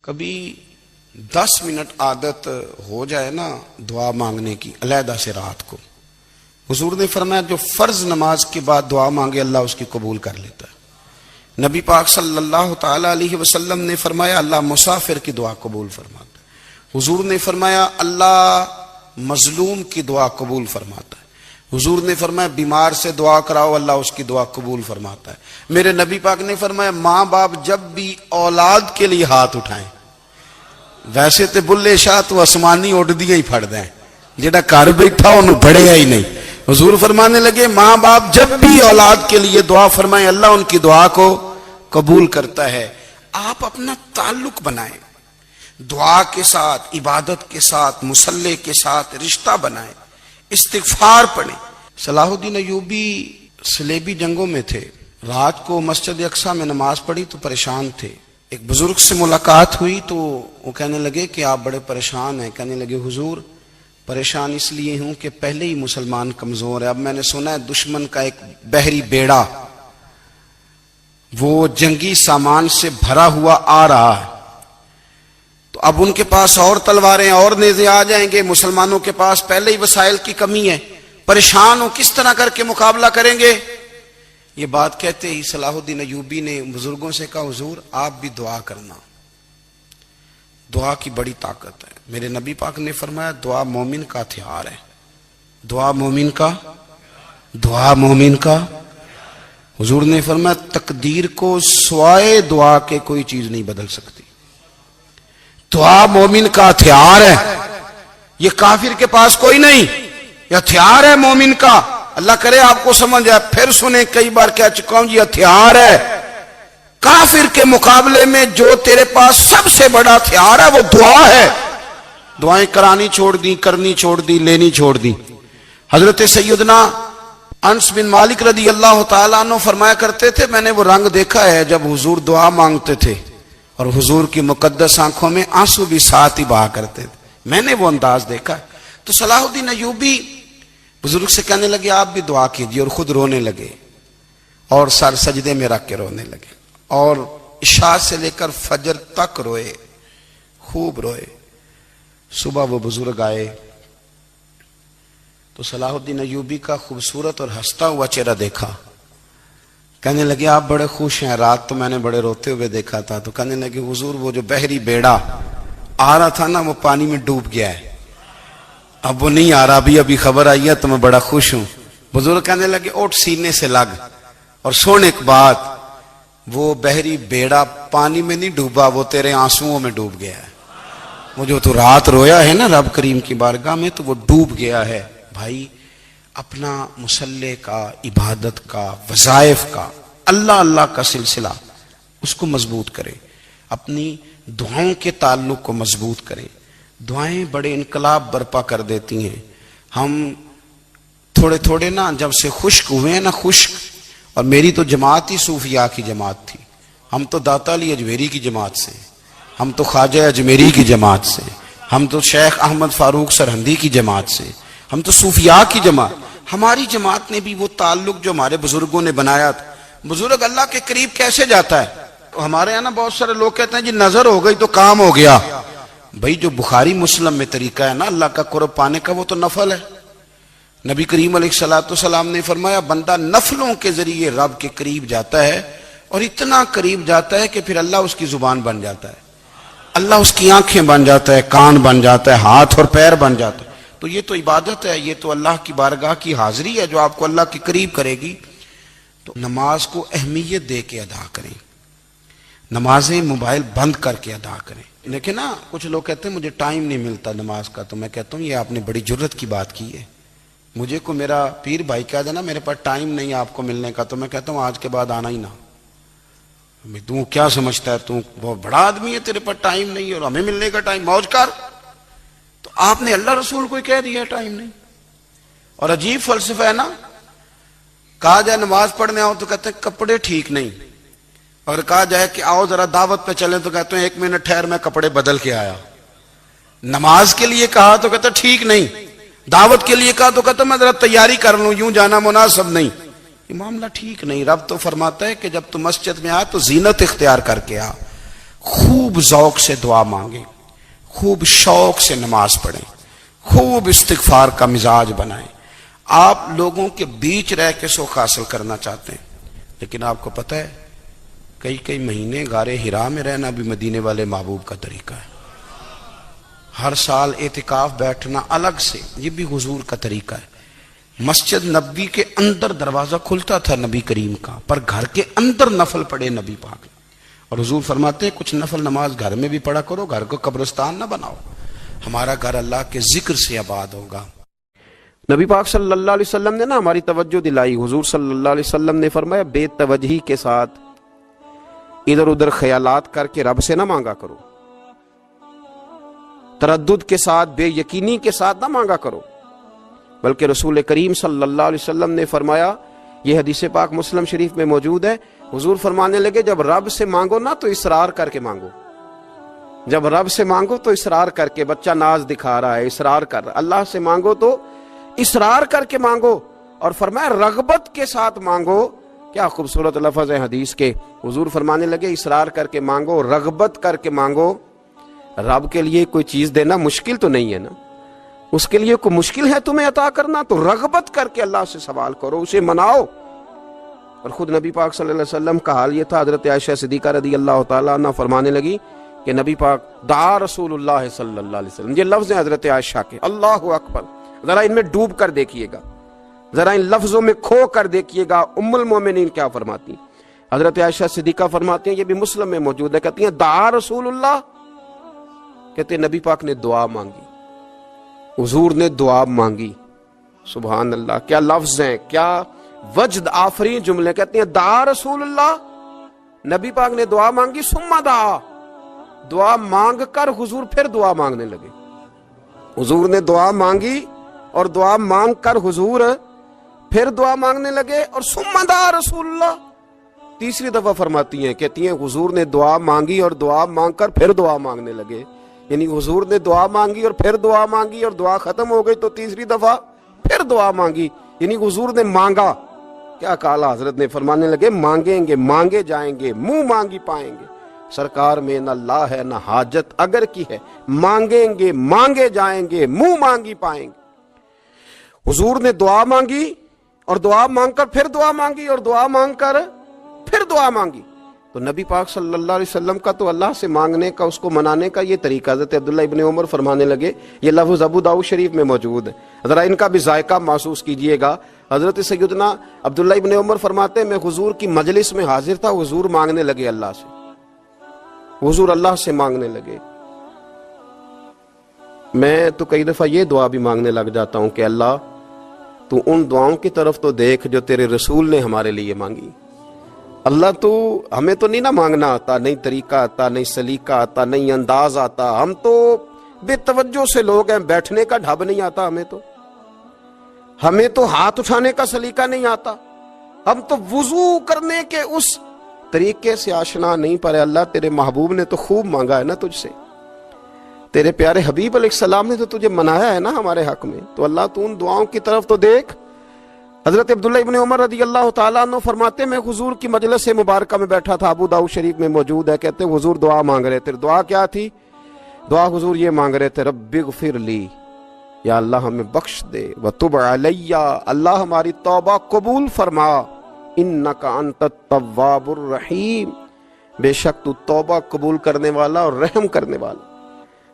کبھی 10 منٹ عادت ہو جائے نا دعا مانگنے کی علیحدہ سے رات کو، حضور نے فرمایا جو فرض نماز کے بعد دعا مانگے اللہ اس کی قبول کر لیتا ہے۔ نبی پاک صلی اللہ تعالی علیہ وسلم نے فرمایا اللہ مسافر کی دعا قبول فرماتا ہے۔ حضور نے فرمایا اللہ مظلوم کی دعا قبول فرماتا ہے۔ حضور نے فرمایا بیمار سے دعا کراؤ اللہ اس کی دعا قبول فرماتا ہے۔ میرے نبی پاک نے فرمایا ماں باپ جب بھی اولاد کے لیے ہاتھ اٹھائیں، ویسے تے بلے شاہ تو آسمانی اڈ دیا ہی پھڑ دیں، جڑا گھر بیٹھا انہوں بڑھیا ہی نہیں۔ حضور فرمانے لگے ماں باپ جب بھی اولاد کے لیے دعا فرمائیں اللہ ان کی دعا کو قبول کرتا ہے۔ آپ اپنا تعلق بنائیں دعا کے ساتھ، عبادت کے ساتھ، مصلی کے ساتھ رشتہ بنائیں، استغفار پڑھیں۔ صلاح الدین ایوبی صلیبی جنگوں میں تھے، رات کو مسجد اقصی میں نماز پڑھی تو پریشان تھے۔ ایک بزرگ سے ملاقات ہوئی تو وہ کہنے لگے کہ آپ بڑے پریشان ہیں۔ کہنے لگے حضور پریشان اس لیے ہوں کہ پہلے ہی مسلمان کمزور ہے، اب میں نے سنا ہے دشمن کا ایک بحری بیڑا وہ جنگی سامان سے بھرا ہوا آ رہا ہے، تو اب ان کے پاس اور تلواریں اور نیزے آ جائیں گے، مسلمانوں کے پاس پہلے ہی وسائل کی کمی ہے، پریشان ہو کس طرح کر کے مقابلہ کریں گے۔ یہ بات کہتے ہی صلاح الدین ایوبی نے بزرگوں سے کہا حضور آپ بھی دعا کرنا، دعا کی بڑی طاقت ہے۔ میرے نبی پاک نے فرمایا دعا مومن کا ہتھیار ہے، دعا مومن کا حضور نے فرمایا تقدیر کو سوائے دعا کے کوئی چیز نہیں بدل سکتی۔ دعا مومن کا ہتھیار ہے، یہ کافر کے پاس کوئی نہیں، یہ ہتھیار ہے مومن کا۔ اللہ کرے آپ کو سمجھ آئے، پھر سنیں کئی بار کہہ چکا ہوں یہ ہتھیار ہے۔ کافر کے مقابلے میں جو تیرے پاس سب سے بڑا ہتھیار ہے وہ دعا ہے۔ دعائیں کرانی چھوڑ دی، کرنی چھوڑ دی، لینی چھوڑ دی۔ حضرت سیدنا انس بن مالک رضی اللہ تعالیٰ عنہ فرمایا کرتے تھے میں نے وہ رنگ دیکھا ہے جب حضور دعا مانگتے تھے اور حضور کی مقدس آنکھوں میں آنسو بھی ساتھ ہی بہا کرتے تھے، میں نے وہ انداز دیکھا ہے۔ تو صلاح الدین ایوبی بزرگ سے کہنے لگے آپ بھی دعا کیجیے، اور خود رونے لگے اور سر سجدے میں رکھ کے رونے لگے، اور عشاء سے لے کر فجر تک روئے، خوب روئے۔ صبح وہ بزرگ آئے تو صلاح الدین ایوبی کا خوبصورت اور ہنستا ہوا چہرہ دیکھا، کہنے لگے آپ بڑے خوش ہیں، رات تو میں نے بڑے روتے ہوئے دیکھا تھا۔ تو کہنے لگے حضور وہ جو بحری بیڑا آ رہا تھا نا وہ پانی میں ڈوب گیا ہے، اب وہ نہیں آ رہا، ابھی خبر آئی ہے تو میں بڑا خوش ہوں۔ بزرگ کہنے لگے اٹھ سینے سے لگ اور سن ایک بات، وہ بحری بیڑا پانی میں نہیں ڈوبا، وہ تیرے آنسوؤں میں ڈوب گیا ہے۔ وہ جو تو رات رویا ہے نا رب کریم کی بارگاہ میں تو وہ ڈوب گیا ہے۔ بھائی اپنا مصلی کا، عبادت کا، وظائف کا، اللہ کا سلسلہ اس کو مضبوط کرے، اپنی دعاؤں کے تعلق کو مضبوط کرے۔ دعائیں بڑے انقلاب برپا کر دیتی ہیں۔ ہم تھوڑے نا جب سے خشک ہوئے ہیں نا، خشک، اور میری تو جماعت ہی صوفیاء کی جماعت تھی، ہم تو داتا علی اجمیری کی جماعت سے، ہم تو خواجہ اجمیری کی جماعت سے، ہم تو شیخ احمد فاروق سرہندی کی جماعت سے، ہم تو صوفیاء کی جماعت۔ ہماری جماعت نے بھی وہ تعلق جو ہمارے بزرگوں نے بنایا تھا۔ بزرگ اللہ کے قریب کیسے جاتا ہے؟ ہمارے یہاں نا بہت سارے لوگ کہتے ہیں جی نظر ہو گئی تو کام ہو گیا۔ بھائی جو بخاری مسلم میں طریقہ ہے نا اللہ کا قرب پانے کا وہ تو نفل ہے۔ نبی کریم علیہ السلام نے فرمایا بندہ نفلوں کے ذریعے رب کے قریب جاتا ہے، اور اتنا قریب جاتا ہے کہ پھر اللہ اس کی زبان بن جاتا ہے، اللہ اس کی آنکھیں بن جاتا ہے، کان بن جاتا ہے، ہاتھ اور پیر بن جاتا ہے۔ تو یہ تو عبادت ہے، یہ تو اللہ کی بارگاہ کی حاضری ہے جو آپ کو اللہ کے قریب کرے گی۔ تو نماز کو اہمیت دے کے ادا کریں، نمازیں موبائل بند کر کے ادا کریں۔ لیکن نا کچھ لوگ کہتے ہیں مجھے ٹائم نہیں ملتا نماز کا، تو میں کہتا ہوں یہ آپ نے بڑی جرت کی بات کی ہے۔ مجھے کو میرا پیر بھائی کہہ دینا میرے پاس ٹائم نہیں آپ کو ملنے کا، تو میں کہتا ہوں آج کے بعد آنا ہی نہ۔ تو کیا سمجھتا ہے تو بہت بڑا آدمی ہے، تیرے پاس ٹائم نہیں ہے اور ہمیں ملنے کا ٹائم، موج کر۔ تو آپ نے اللہ رسول کو کہہ دیا ٹائم نہیں۔ اور عجیب فلسفہ ہے نا، کہا جائے نماز پڑھنے آؤ تو کہتے ہیں کپڑے ٹھیک نہیں، اور کہا جائے کہ آؤ ذرا دعوت پہ چلیں تو کہتے ہیں 1 منٹ ٹھہر میں کپڑے بدل کے آیا۔ نماز کے لیے کہا تو کہتے ہیں ٹھیک نہیں، دعوت کے لیے کہا تو کہتے ہیں میں ذرا تیاری کر لوں، یوں جانا مناسب نہیں۔ یہ معاملہ ٹھیک نہیں۔ رب تو فرماتا ہے کہ جب تو مسجد میں آ تو زینت اختیار کر کے آ، خوب ذوق سے دعا مانگیں، خوب شوق سے نماز پڑھیں، خوب استغفار کا مزاج بنائیں۔ آپ لوگوں کے بیچ رہ کے سکھ حاصل کرنا چاہتے ہیں، لیکن آپ کو پتہ ہے کئی مہینے غار حرا میں رہنا بھی مدینے والے محبوب کا طریقہ ہے۔ ہر سال اعتکاف بیٹھنا الگ سے، یہ بھی حضور کا طریقہ ہے۔ مسجد نبی کے اندر دروازہ کھلتا تھا نبی کریم کا، پر گھر کے اندر نفل پڑھے نبی پاک نے، اور حضور فرماتے ہیں کچھ نفل نماز گھر میں بھی پڑھا کرو، گھر کو قبرستان نہ بناؤ، ہمارا گھر اللہ کے ذکر سے آباد ہوگا۔ نبی پاک صلی اللہ علیہ وسلم نے ہماری توجہ دلائی۔ حضور صلی اللہ علیہ وسلم نے فرمایا بے توجہی کے ساتھ ادھر ادھر خیالات کر کے رب سے نہ مانگا کرو، تردد کے ساتھ بے یقینی کے ساتھ نہ مانگا کرو، بلکہ رسول کریم صلی اللہ علیہ وسلم نے فرمایا، یہ حدیث پاک مسلم شریف میں موجود ہے، حضور فرمانے لگے جب رب سے مانگو نا تو اصرار کر کے مانگو، جب رب سے مانگو تو اصرار کر کے، بچہ ناز دکھا رہا ہے اصرار کر رہا ہے، اللہ سے مانگو تو اصرار کر کے مانگو، اور فرمایا رغبت کے ساتھ مانگو۔ کیا خوبصورت لفظ ہے حدیث کے، حضور فرمانے لگے اصرار کر کے مانگو، رغبت کر کے مانگو۔ رب کے لیے کوئی چیز دینا مشکل تو نہیں ہے نا، اس کے لیے کوئی مشکل ہے تمہیں عطا کرنا، تو رغبت کر کے اللہ سے سوال کرو، اسے مناؤ۔ اور خود نبی پاک صلی اللہ علیہ وسلم کا حال یہ تھا، حضرت عائشہ صدیقہ رضی اللہ تعالیٰ عنہ فرمانے لگی کہ نبی پاک دعا رسول اللہ صلی اللہ علیہ وسلم، یہ لفظ ہیں حضرت عائشہ کے، اللہ اکبر، ذرا ان میں ڈوب کر دیکھیے گا، ذرا ان لفظوں میں کھو کر دیکھیے گا ام المومنین کیا فرماتی ہیں۔ حضرت عائشہ صدیقہ فرماتی ہیں، یہ بھی مسلم میں موجود ہے، کہتی ہیں دعا رسول اللہ، کہتے ہیں نبی پاک نے دعا مانگی، حضور نے دعا مانگی۔ سبحان اللہ، کیا لفظ ہیں، کیا وجد آفرین جملے، کہتے ہیں دعا رسول اللہ، نبی پاک نے دعا مانگی، ثم دعا، دعا مانگ کر حضور پھر دعا مانگنے لگے۔ حضور نے دعا مانگی اور دعا مانگ کر حضور پھر دعا مانگنے لگے، اور ثم دعا رسول اللہ، تیسری دفعہ فرماتی ہیں، کہتی ہیں حضور نے دعا مانگی اور دعا مانگ کر پھر دعا مانگنے لگے، یعنی حضور نے دعا مانگی اور پھر دعا مانگی، اور دعا ختم ہو گئی تو تیسری دفعہ پھر دعا مانگی، یعنی حضور نے مانگا۔ کیا کہا حضرت نے، فرمانے لگے مانگیں گے مانگے جائیں گے، منہ مانگی پائیں گے، سرکار میں نہ لا ہے نہ حاجت اگر کی ہے، مانگیں گے مانگے جائیں گے، منہ مانگی پائیں گے۔ حضور نے دعا مانگی اور دعا مانگ کر پھر دعا مانگی، اور دعا مانگ کر پھر دعا مانگی، تو نبی پاک صلی اللہ علیہ وسلم کا تو اللہ سے مانگنے کا، اس کو منانے کا یہ طریقہ۔ حضرت عبداللہ ابن عمر فرمانے لگے، یہ لفظ ابو داؤد شریف میں موجود ہے، ذرا ان کا بھی ذائقہ محسوس کیجئے گا۔ حضرت سیدنا عبداللہ ابن عمر فرماتے ہیں، میں حضور کی مجلس میں حاضر تھا، حضور مانگنے لگے اللہ سے، حضور اللہ سے مانگنے لگے۔ میں تو کئی دفعہ یہ دعا بھی مانگنے لگ جاتا ہوں کہ اللہ تو ان دعاؤں کی طرف تو دیکھ جو تیرے رسول نے ہمارے لیے مانگی۔ اللہ تو ہمیں تو نہیں نہ مانگنا آتا، نہیں طریقہ آتا، نہیں سلیقہ آتا، نہیں انداز آتا، ہم تو بے توجہ سے لوگ ہیں، بیٹھنے کا ڈھب نہیں آتا ہمیں تو ہاتھ اٹھانے کا سلیقہ نہیں آتا، ہم تو وضو کرنے کے اس طریقے سے آشنا نہیں، پر اللہ تیرے محبوب نے تو خوب مانگا ہے نا تجھ سے، تیرے پیارے حبیب علیہ السلام نے تو تجھے منایا ہے نا ہمارے حق میں، تو اللہ تو ان دعاؤں کی طرف تو دیکھ۔ حضرت عبداللہ ابن عمر رضی اللہ تعالیٰ عنہ فرماتے، میں حضور کی مجلس مبارکہ میں بیٹھا تھا، ابو داؤد شریف میں موجود ہے، کہتے ہیں حضور دعا مانگ رہے تھے۔ دعا کیا تھی؟ دعا حضور یہ مانگ رہے تھے، رب اغفر لی، یا اللہ ہمیں بخش دے، وتب علی، اللہ ہماری توبہ قبول فرما، انک انت التواب الرحیم، بے شک تو توبہ قبول کرنے والا اور رحم کرنے والا۔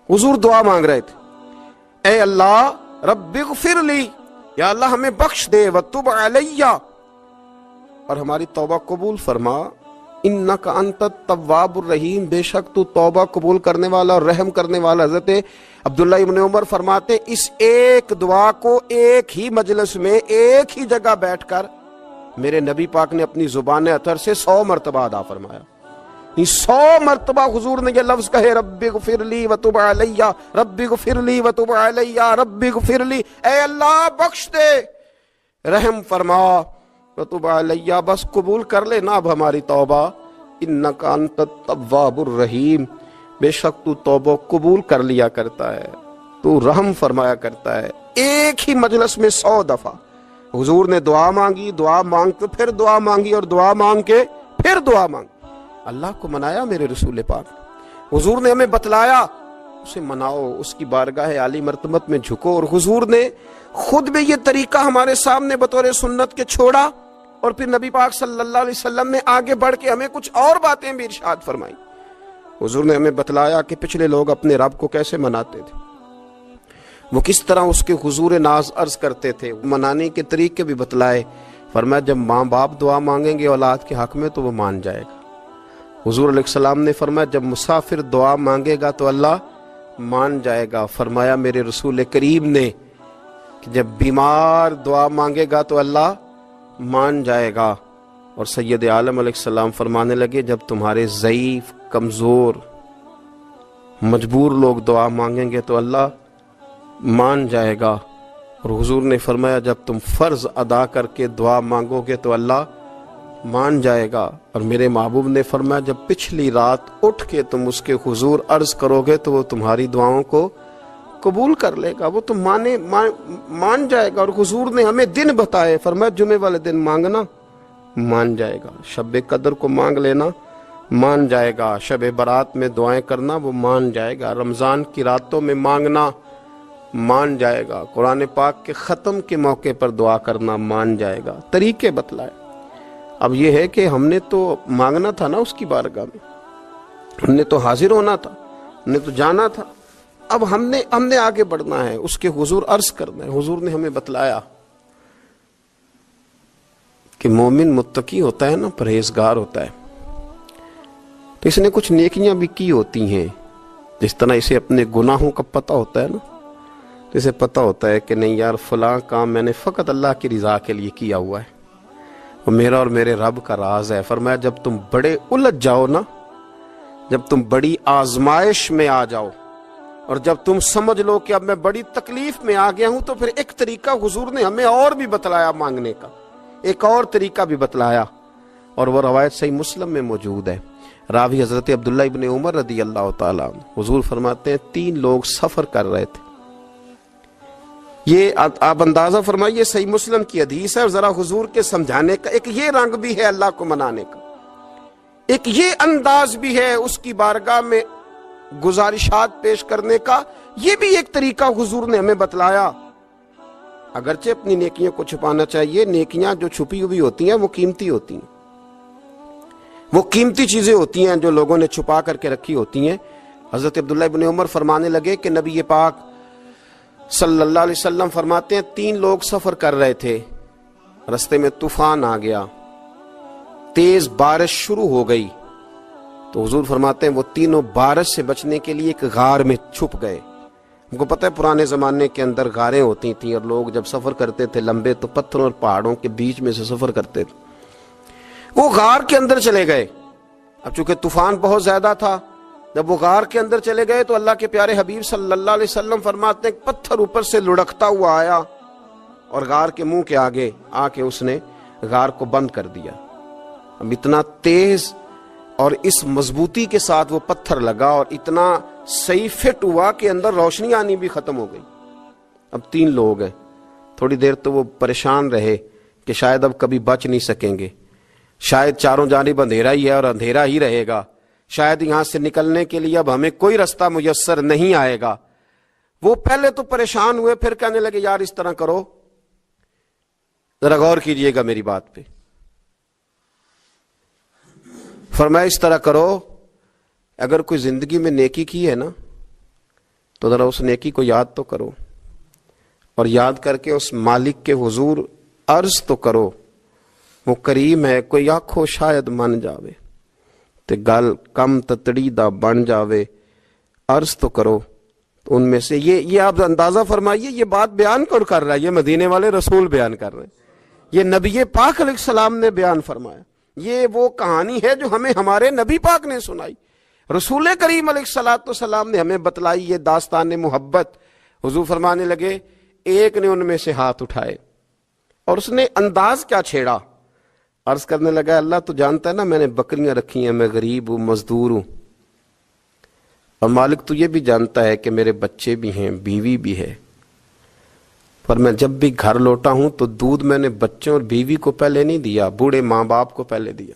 حضور دعا مانگ رہے تھے، اے اللہ رب اغفر لی، یا اللہ ہمیں بخش دے، وتب علی، اور ہماری توبہ قبول فرما، انک انت التواب الرحیم، بے شک تو توبہ قبول کرنے والا اور رحم کرنے والا۔ حضرت عبداللہ ابن عمر فرماتے، اس ایک دعا کو ایک ہی مجلس میں ایک ہی جگہ بیٹھ کر میرے نبی پاک نے اپنی زبان اطہر سے 100 مرتبہ ادا فرمایا، 100 مرتبہ حضور نے یہ لفظ کہے، رب اغفر لی وتب علی، رب اغفر لی وتب علی، رب اغفر لی، اے اللہ بخش دے، رحم فرما، وتب علی، بس قبول کر لے نا اب ہماری توبہ، انک انت التواب الرحیم، بے شک تو توبہ قبول کر لیا کرتا ہے، تو رحم فرمایا کرتا ہے۔ ایک ہی مجلس میں 100 دفعہ حضور نے دعا مانگی، دعا مانگ کے پھر دعا مانگی، اور دعا مانگ کے پھر دعا مانگی، اللہ کو منایا میرے رسول پاک۔ حضور نے ہمیں بتلایا اسے مناؤ، اس کی بارگاہ عالی مرتبت میں جھکو، اور حضور نے خود بھی یہ طریقہ ہمارے سامنے بطور سنت کے چھوڑا، اور پھر نبی پاک صلی اللہ علیہ وسلم نے آگے بڑھ کے ہمیں کچھ اور باتیں بھی ارشاد فرمائی۔ حضور نے ہمیں بتلایا کہ پچھلے لوگ اپنے رب کو کیسے مناتے تھے، وہ کس طرح اس کے حضور ناز عرض کرتے تھے، منانے کے طریقے بھی بتلائے۔ فرمایا جب ماں باپ دعا مانگیں گے اولاد کے حق میں تو وہ مان جائے گا۔ حضور علیہ السلام نے فرمایا جب مسافر دعا مانگے گا تو اللہ مان جائے گا۔ فرمایا میرے رسول کریم نے کہ جب بیمار دعا مانگے گا تو اللہ مان جائے گا۔ اور سید عالم علیہ السلام فرمانے لگے جب تمہارے ضعیف، کمزور، مجبور لوگ دعا مانگیں گے تو اللہ مان جائے گا۔ اور حضور نے فرمایا جب تم فرض ادا کر کے دعا مانگو گے تو اللہ مان جائے گا۔ اور میرے محبوب نے فرمایا جب پچھلی رات اٹھ کے تم اس کے حضور عرض کرو گے تو وہ تمہاری دعاؤں کو قبول کر لے گا، وہ تم مان جائے گا۔ اور حضور نے ہمیں دن بتائے، فرمایا جمعے والے دن مانگنا مان جائے گا، شب قدر کو مانگ لینا مان جائے گا، شب برات میں دعائیں کرنا وہ مان جائے گا، رمضان کی راتوں میں مانگنا مان جائے گا، قرآن پاک کے ختم کے موقع پر دعا کرنا مان جائے گا۔ طریقے بتلائے۔ اب یہ ہے کہ ہم نے تو مانگنا تھا نا اس کی بارگاہ میں، ہم نے تو حاضر ہونا تھا، ہم نے تو جانا تھا، اب ہم نے آگے بڑھنا ہے، اس کے حضور عرض کرنا ہے۔ حضور نے ہمیں بتلایا کہ مومن متقی ہوتا ہے نا، پرہیزگار ہوتا ہے، تو اس نے کچھ نیکیاں بھی کی ہوتی ہیں، جس طرح اسے اپنے گناہوں کا پتہ ہوتا ہے نا، تو اسے پتہ ہوتا ہے کہ نہیں یار فلاں کام میں نے فقط اللہ کی رضا کے لیے کیا ہوا ہے، وہ میرا اور میرے رب کا راز ہے۔ فرمایا جب تم بڑے الجھ جاؤ نا، جب تم بڑی آزمائش میں آ جاؤ، اور جب تم سمجھ لو کہ اب میں بڑی تکلیف میں آ گیا ہوں، تو پھر ایک طریقہ حضور نے ہمیں اور بھی بتلایا مانگنے کا، ایک اور طریقہ بھی بتلایا، اور وہ روایت صحیح مسلم میں موجود ہے۔ راوی حضرت عبداللہ ابن عمر رضی اللہ تعالیٰ عنہ، حضور فرماتے ہیں 3 لوگ سفر کر رہے تھے، یہ آپ اندازہ فرمائیے صحیح مسلم کی حدیث ہے، اور ذرا حضور کے سمجھانے کا ایک یہ رنگ بھی ہے اللہ کو منانے کا، ایک یہ انداز بھی ہے اس کی بارگاہ میں گزارشات پیش کرنے کا، یہ بھی ایک طریقہ حضور نے ہمیں بتلایا۔ اگرچہ اپنی نیکیوں کو چھپانا چاہیے، نیکیاں جو چھپی ہوئی ہوتی ہیں وہ قیمتی ہوتی ہیں، وہ قیمتی چیزیں ہوتی ہیں جو لوگوں نے چھپا کر کے رکھی ہوتی ہیں۔ حضرت عبداللہ ابن عمر فرمانے لگے کہ نبی پاک صلی اللہ علیہ وسلم فرماتے ہیں 3 لوگ سفر کر رہے تھے، رستے میں طوفان آ گیا، تیز بارش شروع ہو گئی، تو حضور فرماتے ہیں وہ تینوں بارش سے بچنے کے لیے ایک غار میں چھپ گئے۔ ہم کو پتہ ہے پرانے زمانے کے اندر غاریں ہوتی تھیں، اور لوگ جب سفر کرتے تھے لمبے تو پتھروں اور پہاڑوں کے بیچ میں سے سفر کرتے تھے، وہ غار کے اندر چلے گئے۔ اب چونکہ طوفان بہت زیادہ تھا، جب وہ غار کے اندر چلے گئے تو اللہ کے پیارے حبیب صلی اللہ علیہ وسلم فرماتے ہیں پتھر اوپر سے لڑکتا ہوا آیا اور غار کے منہ کے آگے آ کے اس نے غار کو بند کر دیا۔ اب اتنا تیز اور اس مضبوطی کے ساتھ وہ پتھر لگا اور اتنا صحیح فٹ ہوا کہ اندر روشنی آنی بھی ختم ہو گئی۔ اب 3 لوگ ہیں، تھوڑی دیر تو وہ پریشان رہے کہ شاید اب کبھی بچ نہیں سکیں گے، شاید چاروں جانب اندھیرا ہی ہے اور اندھیرا ہی رہے گا، شاید یہاں سے نکلنے کے لیے اب ہمیں کوئی رستہ میسر نہیں آئے گا۔ وہ پہلے تو پریشان ہوئے، پھر کہنے لگے یار اس طرح کرو، ذرا غور کیجئے گا میری بات پہ۔ فرمایا اس طرح کرو، اگر کوئی زندگی میں نیکی کی ہے نا تو ذرا اس نیکی کو یاد تو کرو، اور یاد کر کے اس مالک کے حضور عرض تو کرو، وہ کریم ہے، کوئی آنکھو شاید من جاوے تے گل کم تتڑی دا بن جاوے، عرض تو کرو۔ تو ان میں سے یہ آپ اندازہ فرمائیے، یہ بات بیان کون کر رہا ہے؟ یہ مدینے والے رسول بیان کر رہے ہیں، یہ نبی پاک علیہ السلام نے بیان فرمایا، یہ وہ کہانی ہے جو ہمیں ہمارے نبی پاک نے سنائی، رسول کریم علیہ السلام نے ہمیں بتلائی، یہ داستان محبت۔ حضور فرمانے لگے ایک نے ان میں سے ہاتھ اٹھائے اور اس نے انداز کیا چھیڑا، عرض کرنے لگا اللہ تو جانتا ہے نا میں نے بکریاں رکھی ہیں، میں غریب ہوں، مزدور ہوں، اور مالک تو یہ بھی جانتا ہے کہ میرے بچے بھی ہیں، بیوی بھی ہے، پر میں جب بھی گھر لوٹا ہوں تو دودھ میں نے بچوں اور بیوی کو پہلے نہیں دیا، بوڑھے ماں باپ کو پہلے دیا۔